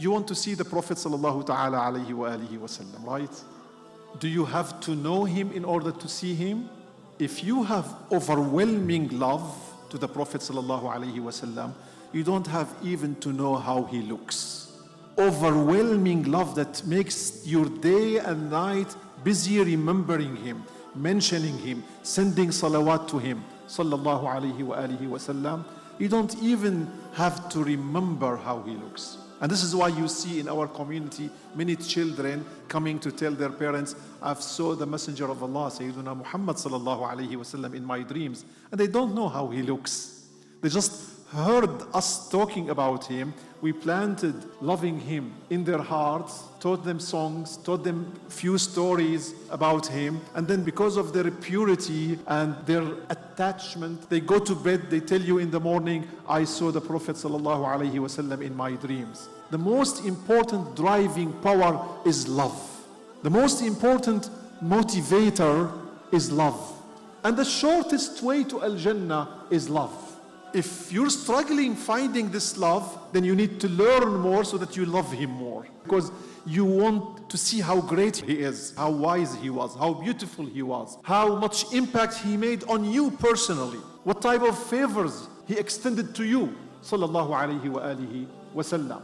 you want to see the Prophet sallallahu ta'ala alayhi wa alihi wasallam, right? Do you have to know him in order to see him? If you have overwhelming love to the Prophet sallallahu alayhi wasallam, you don't have even to know how he looks. Overwhelming love that makes your day and night busy remembering him, mentioning him, sending salawat to him, sallallahu alayhi wa alihi wasallam. You don't even have to remember how he looks. And this is why you see in our community many children coming to tell their parents, I've saw the Messenger of Allah, Sayyiduna Muhammad sallallahu alayhi wasallam in my dreams. And they don't know how he looks. They just heard us talking about him. We planted loving him in their hearts, taught them songs, taught them few stories about him. And then because of their purity and their attachment, they go to bed, they tell you in the morning, I saw the Prophet sallallahu alaihi wasallam in my dreams. The most important driving power is love. The most important motivator is love. And the shortest way to Al-Jannah is love. If you're struggling finding this love, then you need to learn more so that you love him more. Because you want to see how great he is, how wise he was, how beautiful he was, how much impact he made on you personally, what type of favors he extended to you, sallallahu alayhi wa alihi wa sallam.